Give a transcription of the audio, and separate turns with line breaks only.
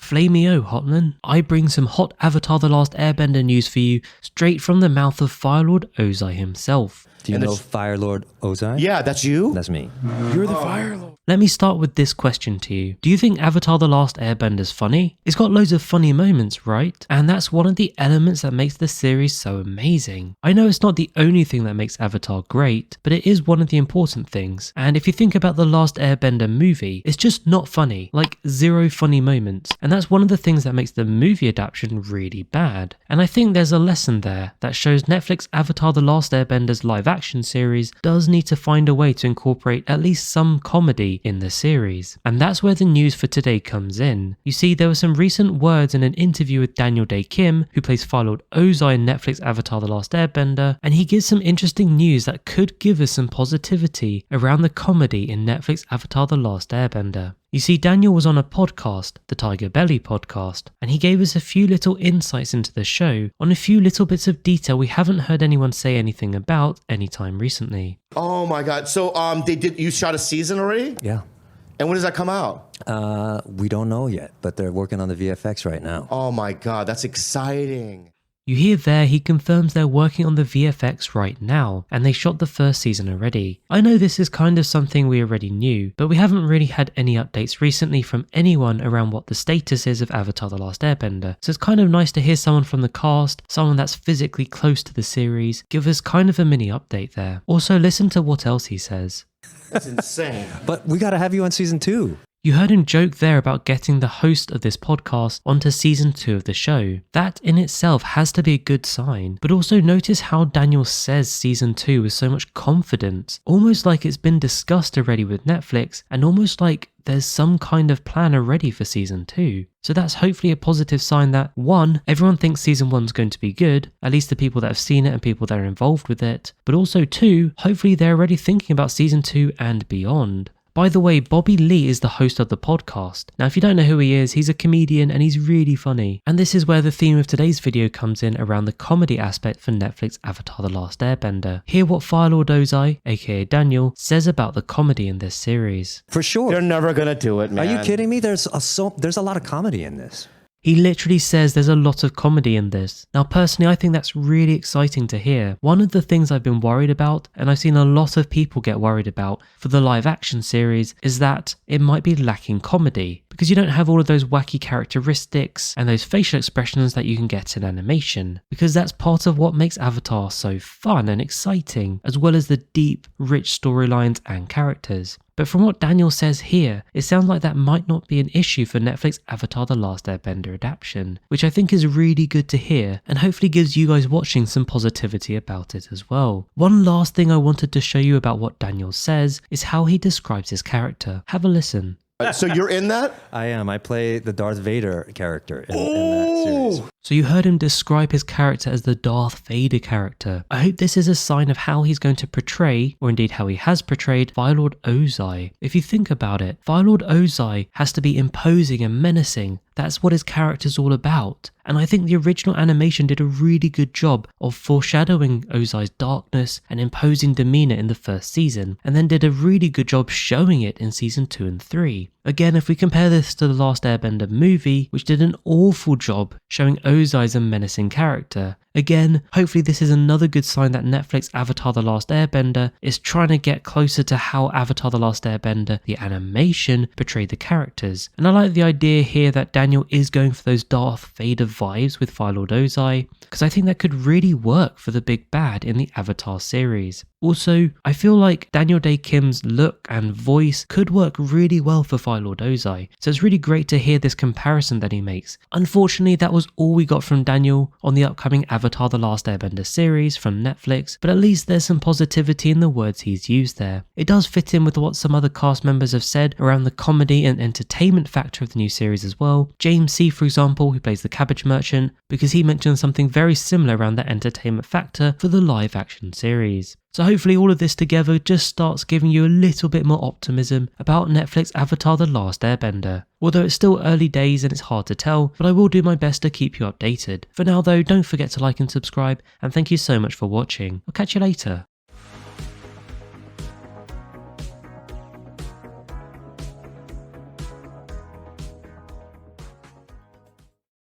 Flamey-o, Hotman. I bring some hot Avatar The Last Airbender news for you straight from the mouth of Fire Lord Ozai himself.
Do you know Fire Lord Ozai?
Yeah, that's you?
That's me.
You're the Fire Lord.
Let me start with this question to you. Do you think Avatar The Last Airbender's funny? It's got loads of funny moments, right? And that's one of the elements that makes the series so amazing. I know it's not the only thing that makes Avatar great, but it is one of the important things. And if you think about the Last Airbender movie, it's just not funny, like zero funny moments. And that's one of the things that makes the movie adaptation really bad. And I think there's a lesson there that shows Netflix Avatar The Last Airbender's live action series does need to find a way to incorporate at least some comedy in the series. And that's where the news for today comes in. You see, there were some recent words in an interview with Daniel Dae Kim, who plays Fire Lord Ozai in Netflix Avatar The Last Airbender, and he gives some interesting news that could give us some positivity around the comedy in Netflix Avatar The Last Airbender. You see, Daniel was on a podcast, the Tiger Belly podcast, and he gave us a few little insights into the show on a few little bits of detail we haven't heard anyone say anything about anytime recently.
Oh my God. So you shot a season already?
Yeah.
And when does that come out?
We don't know yet, but they're working on the VFX right now.
Oh my God, that's exciting.
You hear there, he confirms they're working on the VFX right now, and they shot the first season already. I know this is kind of something we already knew, but we haven't really had any updates recently from anyone around what the status is of Avatar The Last Airbender, so it's kind of nice to hear someone from the cast, someone that's physically close to the series, give us kind of a mini update there. Also, listen to what else he says.
That's insane.
But we gotta have you on season 2.
You heard him joke there about getting the host of this podcast onto season 2 of the show. That in itself has to be a good sign, but also notice how Daniel says season 2 with so much confidence, almost like it's been discussed already with Netflix, and almost like there's some kind of plan already for season 2. So that's hopefully a positive sign that 1, everyone thinks season 1's going to be good, at least the people that have seen it and people that are involved with it, but also 2, hopefully they're already thinking about season 2 and beyond. By the way, Bobby Lee is the host of the podcast. Now, if you don't know who he is, he's a comedian and he's really funny. And this is where the theme of today's video comes in around the comedy aspect for Netflix Avatar The Last Airbender. Hear what Fire Lord Ozai, aka Daniel, says about the comedy in this series.
For sure.
They're never gonna do it, man.
Are you kidding me? There's a lot of comedy in this.
He literally says there's a lot of comedy in this. Now personally, I think that's really exciting to hear. One of the things I've been worried about, and I've seen a lot of people get worried about for the live action series, is that it might be lacking comedy. Because you don't have all of those wacky characteristics and those facial expressions that you can get in animation. Because that's part of what makes Avatar so fun and exciting, as well as the deep, rich storylines and characters. But from what Daniel says here, it sounds like that might not be an issue for Netflix Avatar The Last Airbender adaptation, which I think is really good to hear and hopefully gives you guys watching some positivity about it as well. One last thing I wanted to show you about what Daniel says is how he describes his character. Have a listen.
So you're in that?
I am. I play the Darth Vader character in that series.
So you heard him describe his character as the Darth Vader character. I hope this is a sign of how he's going to portray, or indeed how he has portrayed, Fire Lord Ozai. If you think about it, Fire Lord Ozai has to be imposing and menacing. That's what his character's all about. And I think the original animation did a really good job of foreshadowing Ozai's darkness and imposing demeanor in the first season, and then did a really good job showing it in season 2 and 3. Again, if we compare this to the Last Airbender movie, which did an awful job showing Ozai as a menacing character, again, hopefully this is another good sign that Netflix Avatar The Last Airbender is trying to get closer to how Avatar The Last Airbender, the animation, portrayed the characters. And I like the idea here that Daniel is going for those Darth Vader vibes with Fire Lord Ozai, because I think that could really work for the big bad in the Avatar series. Also, I feel like Daniel Dae Kim's look and voice could work really well for Fire Lord Ozai, so it's really great to hear this comparison that he makes. Unfortunately, that was all we got from Daniel on the upcoming Avatar The Last Airbender series from Netflix, but at least there's some positivity in the words he's used there. It does fit in with what some other cast members have said around the comedy and entertainment factor of the new series as well. James C, for example, who plays the Cabbage Merchant, because he mentioned something very similar around that entertainment factor for the live action series. So hopefully all of this together just starts giving you a little bit more optimism about Netflix Avatar The Last Airbender. Although it's still early days and it's hard to tell, but I will do my best to keep you updated. For now though, don't forget to like and subscribe, and thank you so much for watching. I'll catch you later.